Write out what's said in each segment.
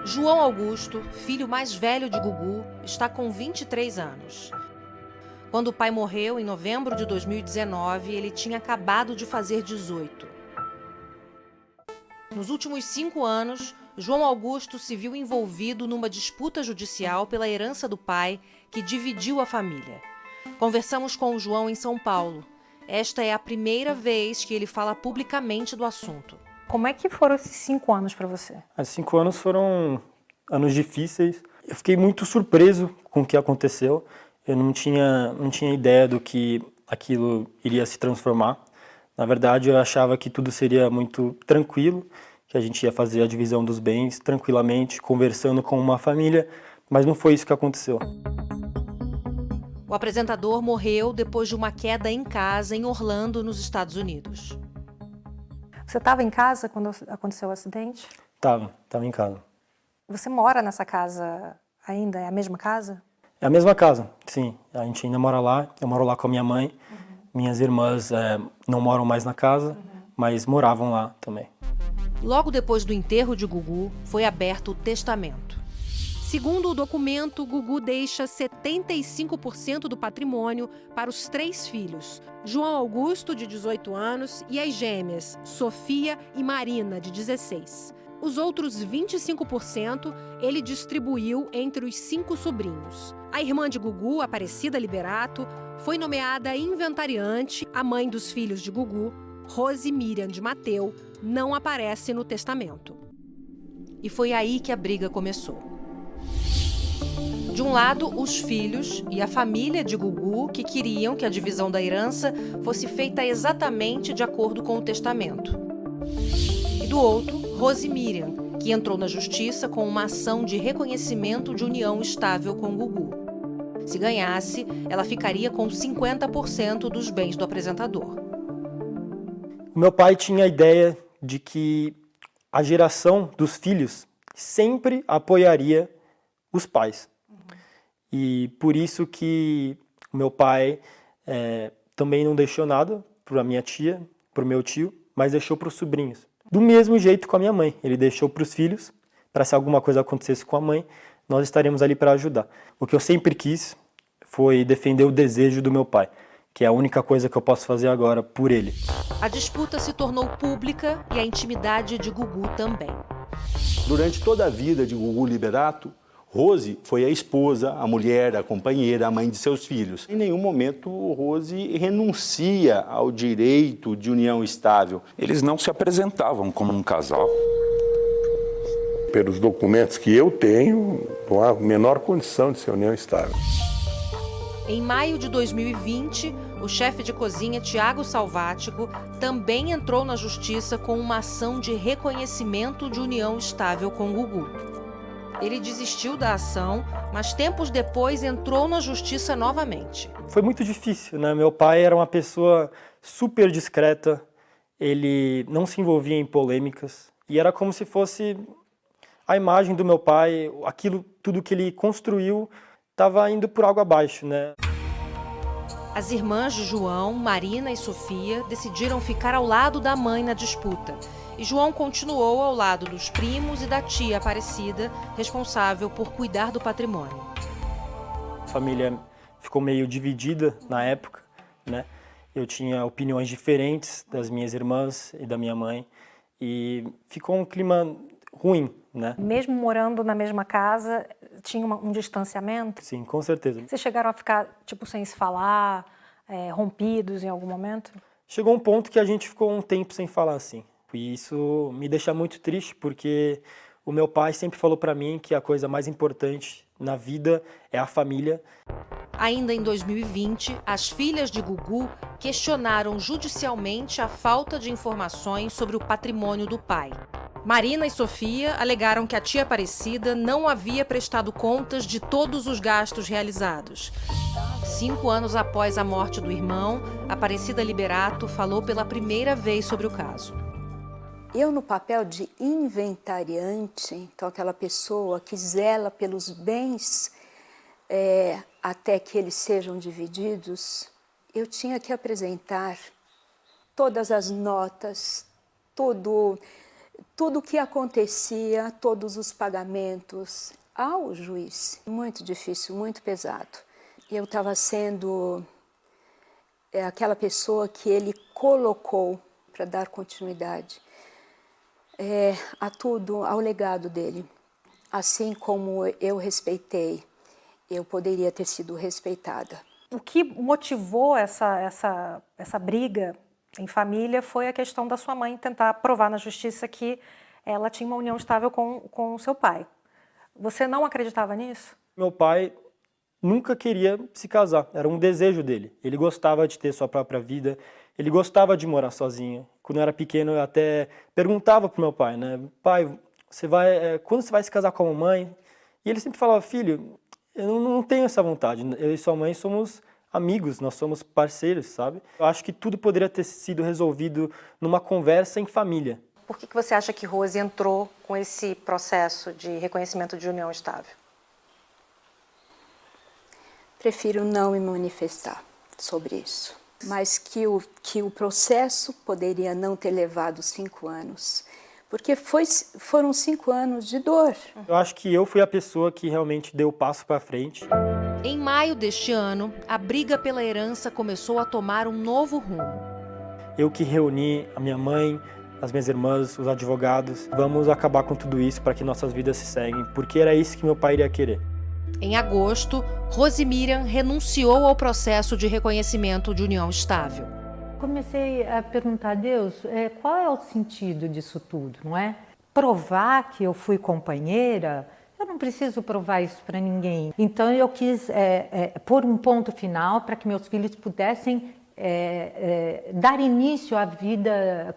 João Augusto, filho mais velho de Gugu, está com 23 anos. Quando o pai morreu, em novembro de 2019, ele tinha acabado de fazer 18. Nos últimos 5 anos, João Augusto se viu envolvido numa disputa judicial pela herança do pai, que dividiu a família. Conversamos com o João em São Paulo. Esta é a primeira vez que ele fala publicamente do assunto. Como é que foram esses 5 anos para você? Os 5 anos foram anos difíceis. Eu fiquei muito surpreso com o que aconteceu. Eu não tinha ideia do que aquilo iria se transformar. Na verdade, eu achava que tudo seria muito tranquilo, que a gente ia fazer a divisão dos bens tranquilamente, conversando com uma família, mas não foi isso que aconteceu. O apresentador morreu depois de uma queda em casa em Orlando, nos Estados Unidos. Você estava em casa quando aconteceu o acidente? Estava em casa. Você mora nessa casa ainda? É a mesma casa? É a mesma casa, sim. A gente ainda mora lá, eu moro lá com a minha mãe. Minhas irmãs não moram mais na casa, mas moravam lá também. Logo depois do enterro de Gugu, foi aberto o testamento. Segundo o documento, Gugu deixa 75% do patrimônio para os 3 filhos, João Augusto, de 18 anos, e as gêmeas, Sofia e Marina, de 16. Os outros 25% ele distribuiu entre os 5 sobrinhos. A irmã de Gugu, Aparecida Liberato, foi nomeada inventariante. A mãe dos filhos de Gugu, Rose Miriam de Mateu, não aparece no testamento. E foi aí que a briga começou. De um lado, os filhos e a família de Gugu, que queriam que a divisão da herança fosse feita exatamente de acordo com o testamento. E do outro, Rose Miriam, que entrou na justiça com uma ação de reconhecimento de união estável com Gugu. Se ganhasse, ela ficaria com 50% dos bens do apresentador. O meu pai tinha a ideia de que a geração dos filhos sempre apoiaria os pais. E por isso que o meu pai também não deixou nada para a minha tia, para o meu tio, mas deixou para os sobrinhos. Do mesmo jeito com a minha mãe, ele deixou para os filhos, para se alguma coisa acontecesse com a mãe, nós estaremos ali para ajudar. O que eu sempre quis foi defender o desejo do meu pai, que é a única coisa que eu posso fazer agora por ele. A disputa se tornou pública e a intimidade de Gugu também. Durante toda a vida de Gugu Liberato, Rose foi a esposa, a mulher, a companheira, a mãe de seus filhos. Em nenhum momento Rose renuncia ao direito de união estável. Eles não se apresentavam como um casal. Pelos documentos que eu tenho, não há a menor condição de ser união estável. Em maio de 2020, o chefe de cozinha Tiago Salvático também entrou na justiça com uma ação de reconhecimento de união estável com Gugu. Ele desistiu da ação, mas tempos depois entrou na justiça novamente. Foi muito difícil, né? Meu pai era uma pessoa super discreta, ele não se envolvia em polêmicas e era como se fosse a imagem do meu pai, aquilo tudo que ele construiu estava indo por água abaixo, né? As irmãs de João, Marina e Sofia, decidiram ficar ao lado da mãe na disputa. E João continuou ao lado dos primos e da tia Aparecida, responsável por cuidar do patrimônio. A família ficou meio dividida na época, né? Eu tinha opiniões diferentes das minhas irmãs e da minha mãe e ficou um clima ruim, né? Mesmo morando na mesma casa, tinha um distanciamento? Sim, com certeza. Vocês chegaram a ficar, sem se falar, rompidos em algum momento? Chegou um ponto que a gente ficou um tempo sem falar, assim. E isso me deixa muito triste, porque o meu pai sempre falou para mim que a coisa mais importante na vida é a família. Ainda em 2020, as filhas de Gugu questionaram judicialmente a falta de informações sobre o patrimônio do pai. Marina e Sofia alegaram que a tia Aparecida não havia prestado contas de todos os gastos realizados. 5 anos após a morte do irmão, Aparecida Liberato falou pela primeira vez sobre o caso. Eu, no papel de inventariante, então aquela pessoa que zela pelos bens até que eles sejam divididos, eu tinha que apresentar todas as notas, tudo o que acontecia, todos os pagamentos ao juiz. Muito difícil, muito pesado. Eu estava sendo aquela pessoa que ele colocou para dar continuidade a tudo, ao legado dele. Assim como eu respeitei, eu poderia ter sido respeitada. O que motivou essa briga em família foi a questão da sua mãe tentar provar na justiça que ela tinha uma união estável com o seu pai. Você não acreditava nisso? Meu pai nunca queria se casar, era um desejo dele. Ele gostava de ter sua própria vida, ele gostava de morar sozinho. Quando eu era pequeno, eu até perguntava pro meu pai, né? Pai, quando você vai se casar com a mamãe? E ele sempre falava, filho, eu não tenho essa vontade. Eu e sua mãe somos amigos, nós somos parceiros, sabe? Eu acho que tudo poderia ter sido resolvido numa conversa em família. Por que você acha que Rose entrou com esse processo de reconhecimento de união estável? Prefiro não me manifestar sobre isso. Mas que o processo poderia não ter levado 5 anos. Porque foram 5 anos de dor. Eu acho que eu fui a pessoa que realmente deu o passo para frente. Em maio deste ano, a briga pela herança começou a tomar um novo rumo. Eu que reuni a minha mãe, as minhas irmãs, os advogados. Vamos acabar com tudo isso para que nossas vidas se seguem, porque era isso que meu pai iria querer. Em agosto, Rose Miriam renunciou ao processo de reconhecimento de união estável. Comecei a perguntar a Deus, qual é o sentido disso tudo, não é? Provar que eu fui companheira, eu não preciso provar isso para ninguém. Então eu quis pôr um ponto final para que meus filhos pudessem dar início à vida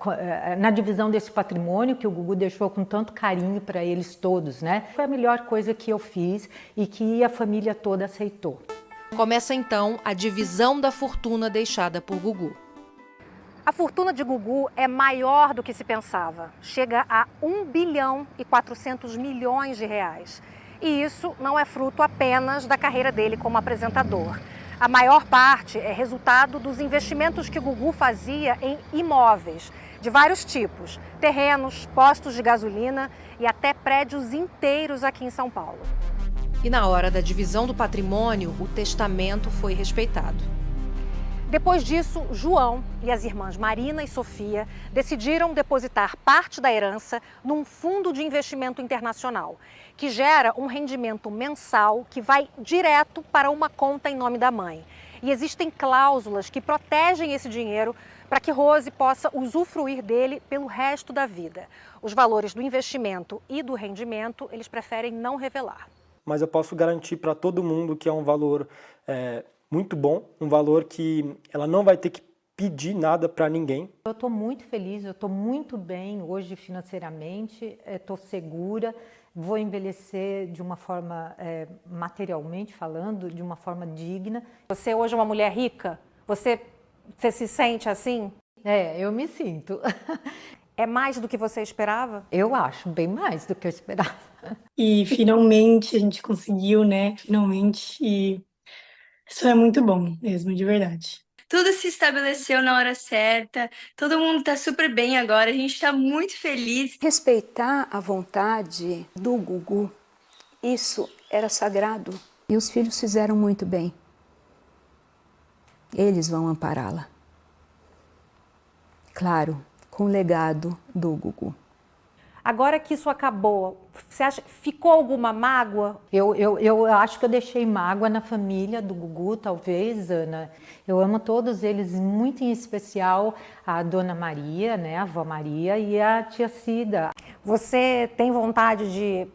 na divisão desse patrimônio que o Gugu deixou com tanto carinho para eles todos, né? Foi a melhor coisa que eu fiz e que a família toda aceitou. Começa então a divisão da fortuna deixada por Gugu. A fortuna de Gugu é maior do que se pensava. Chega a 1 bilhão e 400 milhões de reais. E isso não é fruto apenas da carreira dele como apresentador. A maior parte é resultado dos investimentos que Gugu fazia em imóveis de vários tipos, terrenos, postos de gasolina e até prédios inteiros aqui em São Paulo. E na hora da divisão do patrimônio, o testamento foi respeitado. Depois disso, João e as irmãs Marina e Sofia decidiram depositar parte da herança num fundo de investimento internacional, que gera um rendimento mensal que vai direto para uma conta em nome da mãe. E existem cláusulas que protegem esse dinheiro para que Rose possa usufruir dele pelo resto da vida. Os valores do investimento e do rendimento, eles preferem não revelar. Mas eu posso garantir para todo mundo que é um valor muito bom, um valor que ela não vai ter que pedir nada para ninguém. Eu estou muito feliz, eu estou muito bem hoje financeiramente, estou segura, vou envelhecer de uma forma, materialmente falando, de uma forma digna. Você hoje é uma mulher rica? Você se sente assim? Eu me sinto. É mais do que você esperava? Eu acho, bem mais do que eu esperava. E finalmente a gente conseguiu, né? Finalmente. E isso é muito bom mesmo, de verdade. Tudo se estabeleceu na hora certa, todo mundo está super bem agora, a gente está muito feliz. Respeitar a vontade do Gugu, isso era sagrado. E os filhos fizeram muito bem. Eles vão ampará-la. Claro, com o legado do Gugu. Agora que isso acabou, você acha que ficou alguma mágoa? Eu acho que eu deixei mágoa na família do Gugu, talvez, Ana. Eu amo todos eles, muito em especial a Dona Maria, né, a avó Maria e a tia Cida. Você tem vontade de,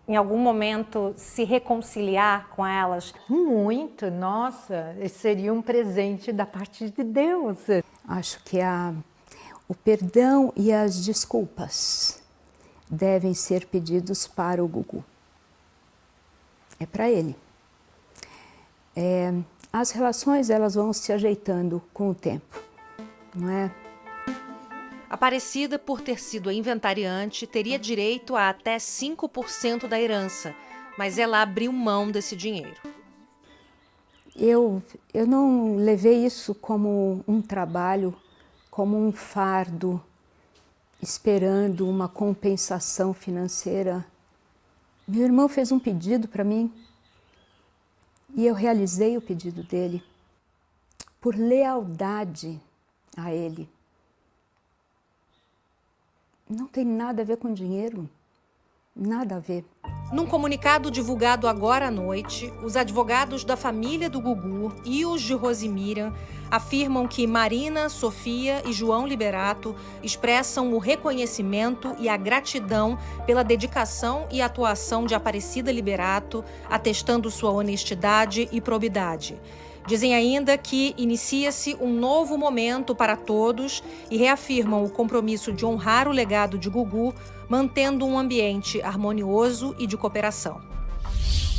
em algum momento, se reconciliar com elas? Muito, nossa, seria um presente da parte de Deus. Acho que o perdão e as desculpas devem ser pedidos para o Gugu. É para ele. As relações elas vão se ajeitando com o tempo, não é? Aparecida, por ter sido a inventariante, teria direito a até 5% da herança, mas ela abriu mão desse dinheiro. Eu não levei isso como um trabalho, como um fardo. esperando uma compensação financeira. Meu irmão fez um pedido para mim e eu realizei o pedido dele por lealdade a ele. Não tem nada a ver com dinheiro, nada a ver. Num comunicado divulgado agora à noite, os advogados da família do Gugu e os de Rosemiriam afirmam que Marina, Sofia e João Liberato expressam o reconhecimento e a gratidão pela dedicação e atuação de Aparecida Liberato, atestando sua honestidade e probidade. Dizem ainda que inicia-se um novo momento para todos e reafirmam o compromisso de honrar o legado de Gugu, mantendo um ambiente harmonioso e de cooperação.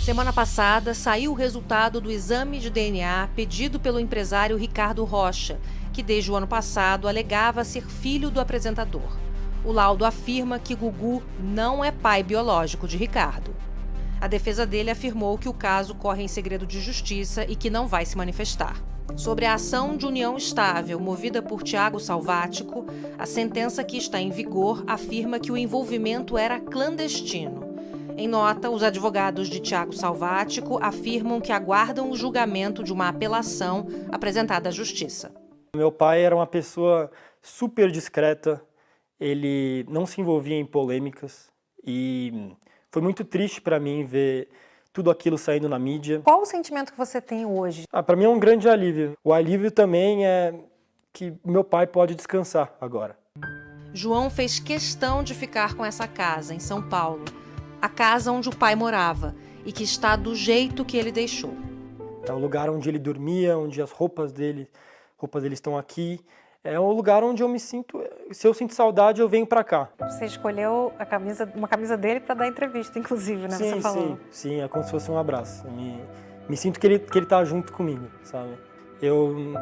Semana passada, saiu o resultado do exame de DNA pedido pelo empresário Ricardo Rocha, que desde o ano passado alegava ser filho do apresentador. O laudo afirma que Gugu não é pai biológico de Ricardo. A defesa dele afirmou que o caso corre em segredo de justiça e que não vai se manifestar. Sobre a ação de união estável movida por Thiago Salvático, a sentença que está em vigor afirma que o envolvimento era clandestino. Em nota, os advogados de Thiago Salvático afirmam que aguardam o julgamento de uma apelação apresentada à justiça. Meu pai era uma pessoa super discreta, ele não se envolvia em polêmicas e foi muito triste para mim ver tudo aquilo saindo na mídia. Qual o sentimento que você tem hoje? Para mim é um grande alívio. O alívio também é que meu pai pode descansar agora. João fez questão de ficar com essa casa em São Paulo, a casa onde o pai morava e que está do jeito que ele deixou. É o lugar onde ele dormia, onde as roupas dele estão aqui. É um lugar onde eu me sinto, se eu sinto saudade, eu venho para cá. Você escolheu uma camisa dele para dar entrevista, inclusive, né? Sim, você falou. Sim, é como se fosse um abraço. Me sinto que ele tá junto comigo, sabe? Eu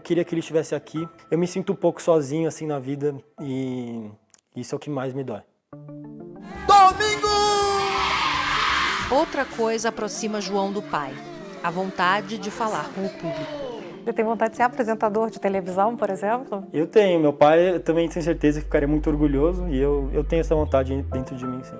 queria que ele estivesse aqui. Eu me sinto um pouco sozinho assim na vida e isso é o que mais me dói. Domingo! Outra coisa aproxima João do pai: a vontade de falar com o público. Você tem vontade de ser apresentador de televisão, por exemplo? Eu tenho. Meu pai também tem certeza que ficaria muito orgulhoso e eu tenho essa vontade dentro de mim, sim.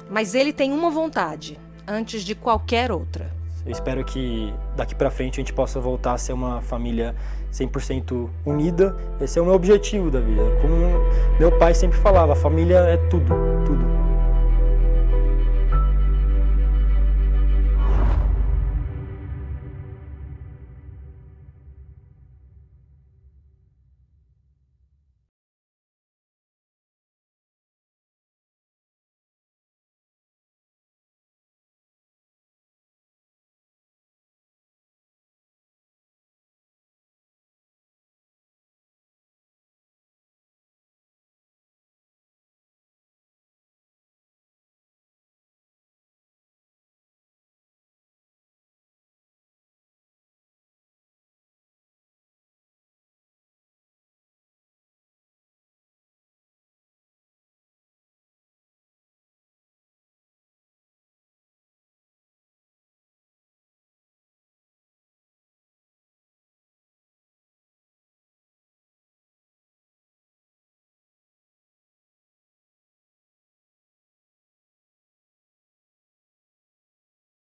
Mas ele tem uma vontade, antes de qualquer outra. Eu espero que daqui pra frente a gente possa voltar a ser uma família 100% unida. Esse é o meu objetivo da vida. Como meu pai sempre falava, a família é tudo, tudo.